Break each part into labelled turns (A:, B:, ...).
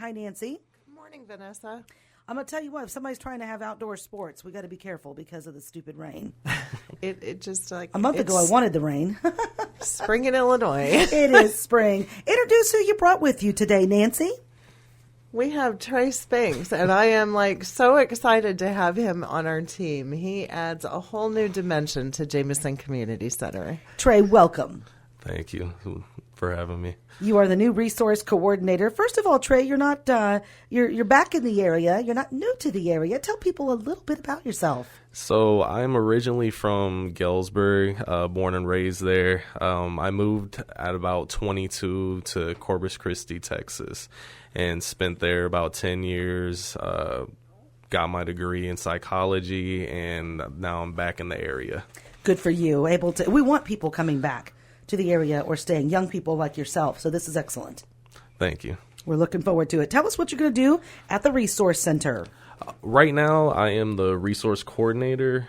A: Hi, Nancy.
B: Good morning, Vanessa.
A: I'm going to tell you what, if somebody's trying to have outdoor sports, we got to be careful because of the stupid rain.
B: It just like
A: a month ago, I wanted the rain.
B: Spring in Illinois.
A: It is spring. Introduce who you brought with you today, Nancy.
B: We have Trey Spinks, and I am so excited to have him on our team. He adds a whole new dimension to Jamieson Community Center.
A: Trey, welcome.
C: Thank you for having me.
A: You are the new resource coordinator. First of all, Trey, you're not you're back in the area. You're not new to the area. Tell people a little bit about yourself.
C: So I'm originally from Galesburg, born and raised there. I moved at about 22 to Corpus Christi, Texas, and spent there about 10 years. Got my degree in psychology, and now I'm back in the area. Good
A: for you. We want people coming back to the area or staying, young people like yourself. So this is excellent.
C: Thank you.
A: We're looking forward to it. Tell us what you're going to do at the Resource Center.
C: Right now, I am the resource coordinator.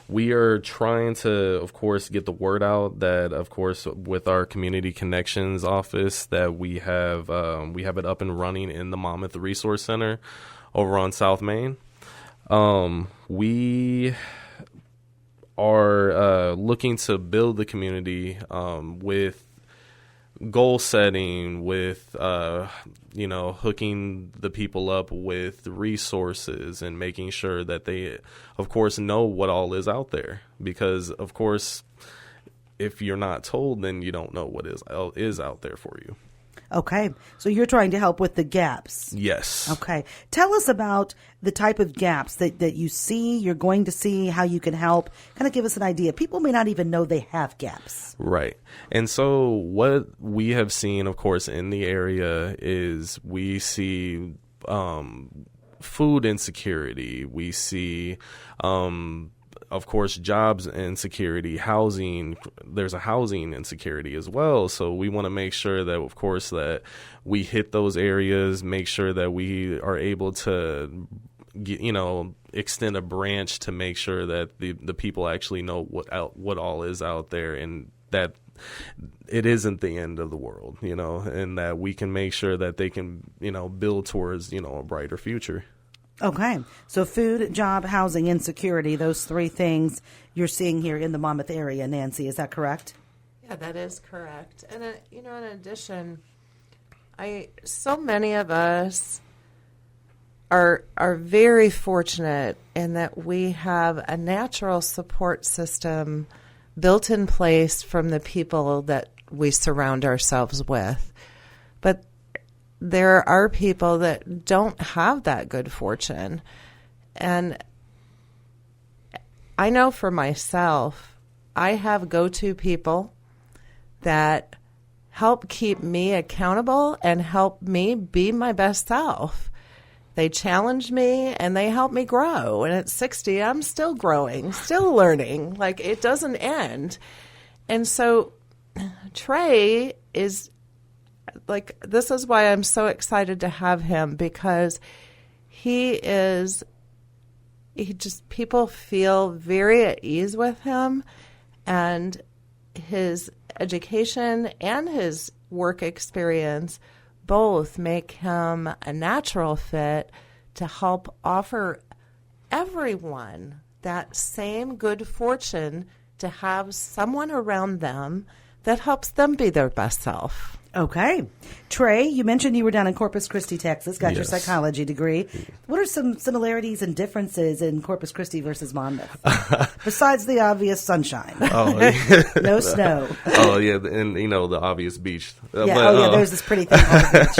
C: We are trying to, of course, get the word out that, of course, with our Community Connections office, that we have it up and running in the Monmouth Resource Center over on South Main. We are looking to build the community with goal setting, with hooking the people up with resources and making sure that they, of course, know what all is out there. Because, of course, if you're not told, then you don't know what is out there for you.
A: Okay. So you're trying to help with the gaps.
C: Yes.
A: Okay. Tell us about the type of gaps that you see, you're going to see, how you can help. Kind of give us an idea. People may not even know they have gaps.
C: Right. And so what we have seen, of course, in the area is we see food insecurity. We see of course, jobs insecurity, housing. There's a housing insecurity as well. So we want to make sure that, of course, that we hit those areas, make sure that we are able to, extend a branch to make sure that the people actually know what all is out there, and that it isn't the end of the world, and that we can make sure that they can, build towards, a brighter future.
A: Okay. So food, job, housing, insecurity, those three things you're seeing here in the Monmouth area, Nancy. Is that correct?
B: Yeah, that is correct. And, in addition, so many of us are very fortunate in that we have a natural support system built in place from the people that we surround ourselves with. But there are people that don't have that good fortune. And I know for myself, I have go-to people that help keep me accountable and help me be my best self. They challenge me and they help me grow. And at 60, I'm still growing, still learning. It doesn't end. And so Trey is this is why I'm so excited to have him, because people feel very at ease with him, and his education and his work experience both make him a natural fit to help offer everyone that same good fortune to have someone around them that helps them be their best self.
A: Okay. Trey, you mentioned you were down in Corpus Christi, Texas, got your psychology degree. What are some similarities and differences in Corpus Christi versus Monmouth? Besides the obvious sunshine.
C: Oh, yeah.
A: No snow.
C: Oh, yeah, and, the obvious beach.
A: There's this pretty thing called the beach.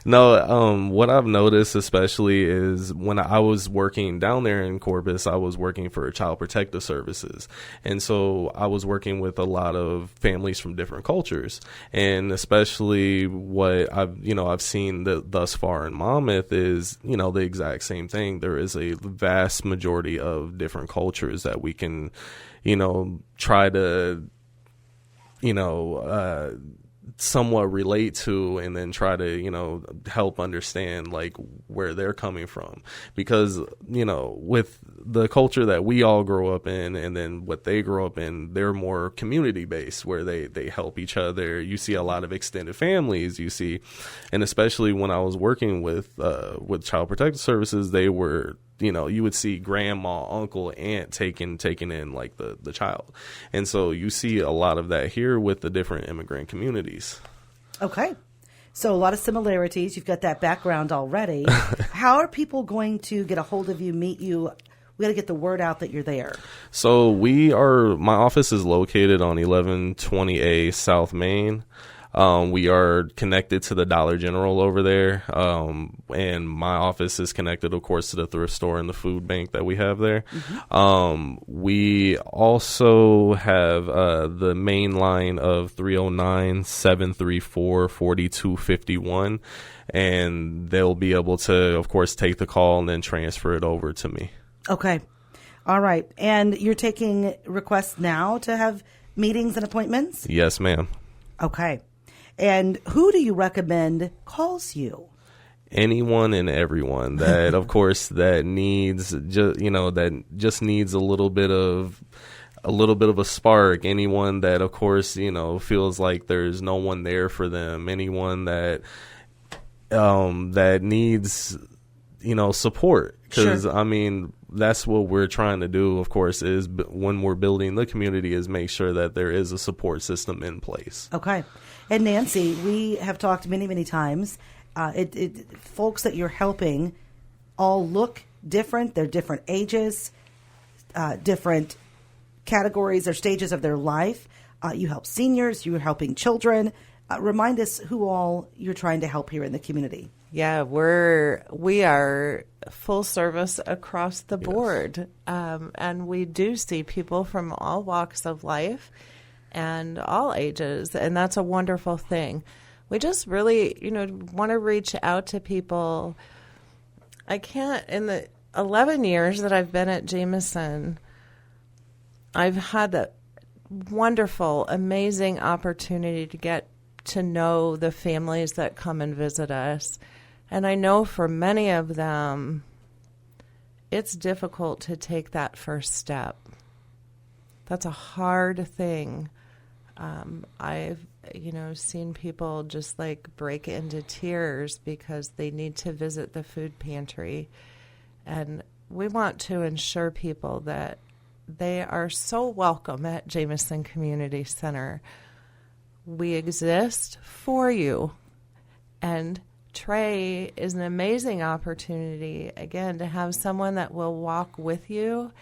C: But, what I've noticed especially is when I was working down there in Corpus, I was working for Child Protective Services. And so I was working with a lot of families from different cultures. And especially what I've seen thus far in Monmouth is, the exact same thing. There is a vast majority of different cultures that we can, try to, somewhat relate to, and then try to, help understand where they're coming from. Because, with the culture that we all grow up in, and then what they grow up in, they're more community based, where they help each other. You see a lot of extended families. You see, and especially when I was working with Child Protective Services, they were, you would see grandma, uncle, aunt taking in like the child, and so you see a lot of that here with the different immigrant communities.
A: Okay. So a lot of similarities. You've got that background already. How are people going to get a hold of you, meet you? We got to get the word out that you're there.
C: So my office is located on 1120A South Main. We are connected to the Dollar General over there. And my office is connected, of course, to the thrift store and the food bank that we have there. Mm-hmm. We also have the main line of 309-734-4251. And they'll be able to, of course, take the call and then transfer it over to me.
A: Okay. All right. And you're taking requests now to have meetings and appointments?
C: Yes, ma'am.
A: Okay. And who do you recommend calls you?
C: Anyone and everyone that, of course, that needs that just needs a little bit of a spark. Anyone that, of course, feels like there's no one there for them. Anyone that that needs support. Because
A: Sure.
C: That's what we're trying to do, of course, is when we're building the community, is make sure that there is a support system in place.
A: Okay. And Nancy, we have talked many, many times. Folks that you're helping all look different. They're different ages, different categories or stages of their life. You help seniors. You're helping children. Remind us who all you're trying to help here in the community.
B: Yeah, we are full service across the board. And we do see people from all walks of life and all ages, and that's a wonderful thing. We just really, want to reach out to people. In the 11 years that I've been at Jamieson, I've had the wonderful, amazing opportunity to get to know the families that come and visit us. And I know for many of them, it's difficult to take that first step. That's a hard thing. I've, seen people just like break into tears because they need to visit the food pantry. And we want to ensure people that they are so welcome at Jamieson Community Center. We exist for you. And Trey is an amazing opportunity, again, to have someone that will walk with you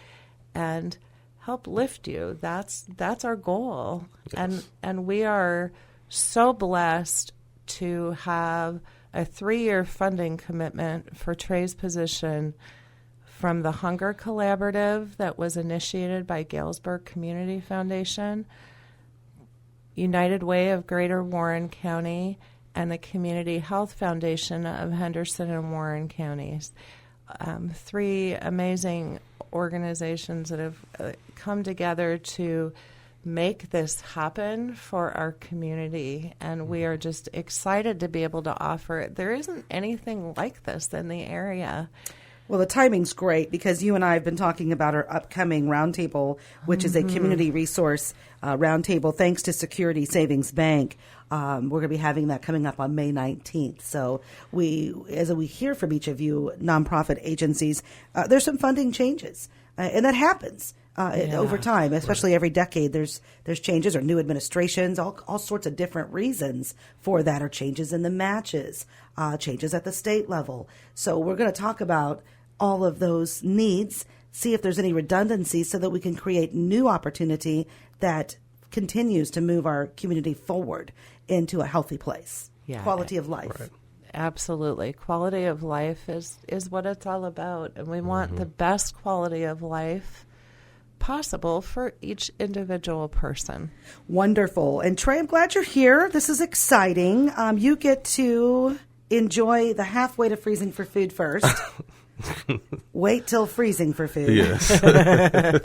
B: and help lift you. That's our goal. Yes. And we are so blessed to have a 3-year funding commitment for Trey's position from the Hunger Collaborative that was initiated by Galesburg Community Foundation, United Way of Greater Warren County, and the Community Health Foundation of Henderson and Warren counties. 3 amazing organizations that have come together to make this happen for our community, and we are just excited to be able to offer it. There isn't anything like this in the area.
A: Well, the timing's great because you and I have been talking about our upcoming roundtable, which is a community resource roundtable thanks to Security Savings Bank. We're going to be having that coming up on May 19th. So as we hear from each of you nonprofit agencies, there's some funding changes, and that happens over time, especially every decade. There's changes or new administrations, all sorts of different reasons for that, or changes in the matches, changes at the state level. So we're going to talk about all of those needs, see if there's any redundancy so that we can create new opportunity that continues to move our community forward into a healthy place.
B: Yeah.
A: Quality of life.
C: Right.
B: Absolutely. Quality of life is what it's all about. And we want the best quality of life possible for each individual person.
A: Wonderful. And Trey, I'm glad you're here. This is exciting. You get to enjoy the halfway to freezing for food first. Wait till freezing for food.
C: Yes.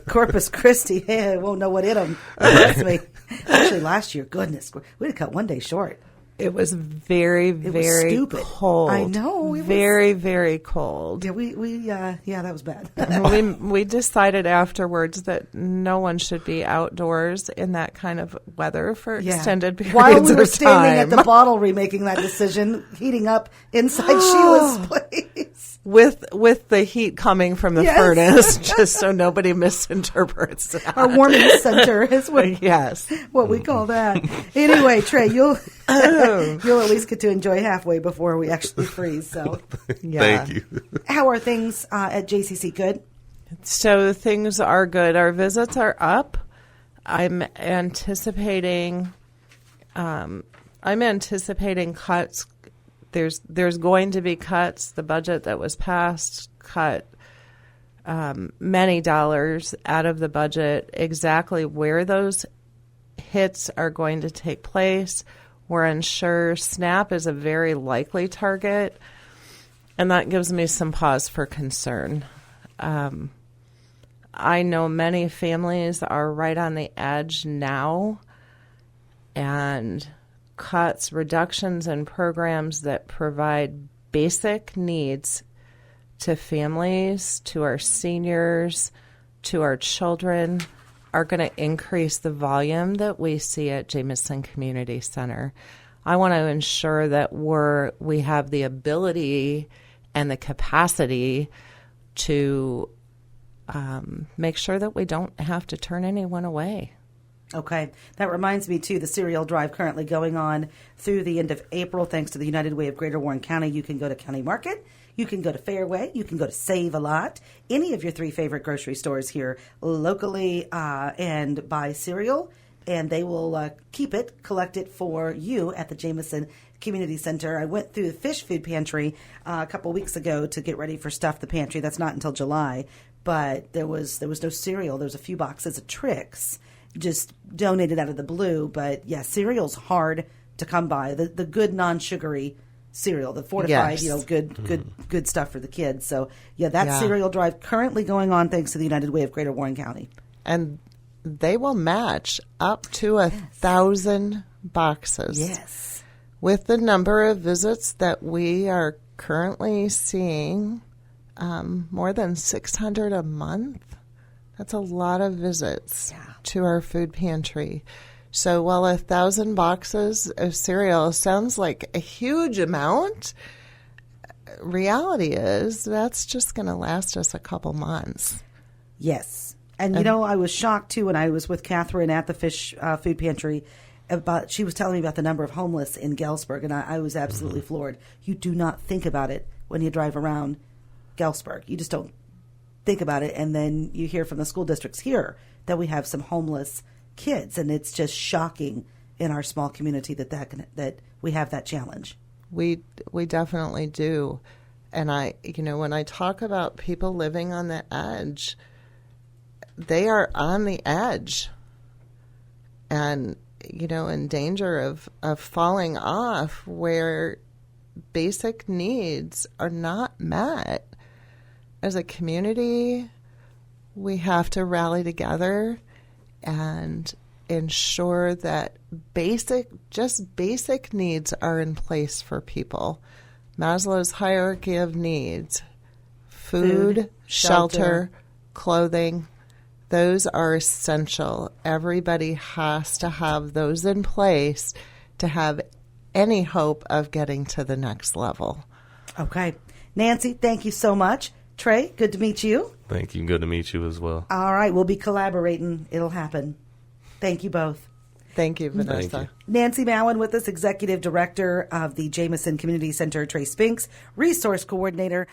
A: Corpus Christi, won't know what hit them. Trust me. Actually, last year, goodness, we had cut one day short.
B: It was very, very
A: stupid.
B: cold.
A: I know.
B: Very, very cold.
A: Yeah, that was bad.
B: we decided afterwards that no one should be outdoors in that kind of weather for extended periods
A: While we were
B: of
A: standing
B: time.
A: at the bottle remaking that decision, heating up inside Sheila's place.
B: With the heat coming from the furnace, just so nobody misinterprets that.
A: Our warming center is what we call that. Anyway, Trey, you'll at least get to enjoy halfway before we actually freeze. So,
C: Thank you.
A: How are things at JCC? Good.
B: So things are good. Our visits are up. I'm anticipating cuts. There's going to be cuts. The budget that was passed cut many dollars out of the budget. Exactly where those hits are going to take place, we're unsure. SNAP is a very likely target, and that gives me some pause for concern. I know many families are right on the edge now, and cuts, reductions in programs that provide basic needs to families, to our seniors, to our children, are going to increase the volume that we see at Jamieson Community Center. I want to ensure that we have the ability and the capacity to make sure that we don't have to turn anyone away.
A: Okay. That reminds me, too, the cereal drive currently going on through the end of April, thanks to the United Way of Greater Warren County. You can go to County Market. You can go to Fairway. You can go to Save a Lot. Any of your 3 favorite grocery stores here locally and buy cereal. And they will keep it, collect it for you at the Jamieson Community Center. I went through the fish food pantry a couple weeks ago to get ready for Stuff the Pantry. That's not until July. But there was no cereal. There was a few boxes of Trix just donated out of the blue. But yeah, cereal's hard to come by. The good non-sugary cereal, the fortified, good stuff for the kids. So that cereal drive currently going on thanks to the United Way of Greater Warren County.
B: And they will match up to 1,000 boxes.
A: Yes.
B: With the number of visits that we are currently seeing, more than 600 a month. That's a lot of visits to our food pantry. So while 1,000 boxes of cereal sounds like a huge amount, reality is that's just going to last us a couple months.
A: Yes. And I was shocked, too, when I was with Catherine at the fish food pantry. She was telling me about the number of homeless in Galesburg, and I was absolutely floored. You do not think about it when you drive around Galesburg. You just don't think about it, and then you hear from the school districts here that we have some homeless kids, and it's just shocking in our small community that we have that challenge.
B: We definitely do. And when I talk about people living on the edge, they are on the edge and in danger of falling off, where basic needs are not met. As a community, we have to rally together and ensure that basic needs are in place for people. Maslow's hierarchy of needs: food, shelter, clothing. Those are essential. Everybody has to have those in place to have any hope of getting to the next level.
A: Okay. Nancy, thank you so much. Trey, good to meet you.
C: Thank you. Good to meet you as well.
A: All right. We'll be collaborating. It'll happen. Thank you both.
B: Thank you, Vanessa.
C: Thank you.
A: Nancy Mowen with us, Executive Director of the Jamieson Community Center. Trey Spinks, Resource Coordinator.